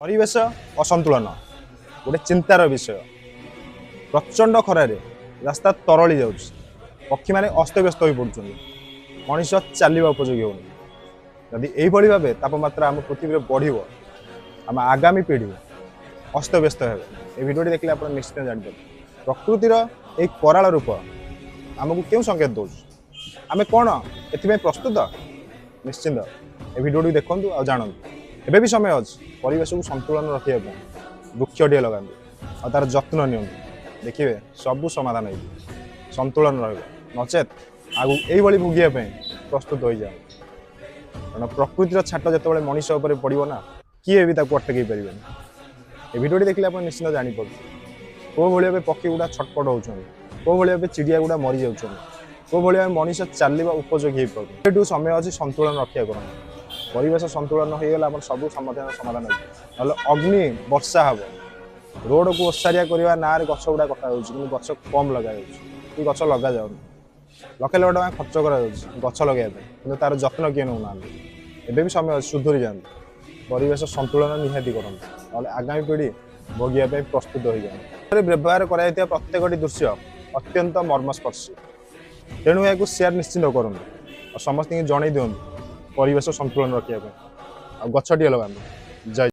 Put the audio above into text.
परिवेश असंतुलन गोटे चिंतार विषय। प्रचंड खरारे रास्ता तरली जा पक्षी मैंने अस्तव्यस्त हो पड़ुं मनीष चलवा उपयोगी होनी। जदि यही भाव तापमात्रा आम पृथ्वी में बढ़ आम आगामी पीढ़ी अस्तव्यस्त हे। ये भिडियो देखले आप निश्चित जानते प्रकृतिर एक कराल रूप आमको क्यों संकेत दौर आम कौन ए प्रस्तुत निश्चिंत ये भिडियो देखु आ जानतु। एबे भी समय अच्छे परिवेश को संतुलन रखा वृक्षटे लगा और तार जत्न नि देखिए सबू समाधान हो संतुलन रचेत आगु यही भोगियापी प्रस्तुत हो जाए। कारण प्रकृतिर छाट जो मनीष पड़ो ना किए भी अटकई पारे। ये भिडियो देखिए आप निश्चित जापर कौ भाई पक्षी गुड़ा छटपट होती कौ भाई चिड़िया गुड़ा मरी जा कौ भाई मनीष चलवा उपयोगी हो पार समय अच्छे संतुलन रक्षा कर परिवेश संतुलन हो गला सब समाधान हो अग्नि वर्षा हम रोड को ओसारिया करवा ना गछ गुड़ा कटा गछ कम लगा कि गछ लगा जाऊन लक्ष लक्ष टाँग खर्च कर गछ लगे तार जत्न किए नौना एबे भी समय सुधुरी जाते परिवेश संतुलन निहाती करते आगामी पीढ़ी भोगिया प्रस्तुत हो जाए। व्यवहार कर प्रत्येक दृश्य अत्यंत मर्मस्पर्शी तेणु या सेयार निश्चिंत करूँ और समस्त जन दिखाँ परिवेश संतुलन रखा गछटिए लगा। जय।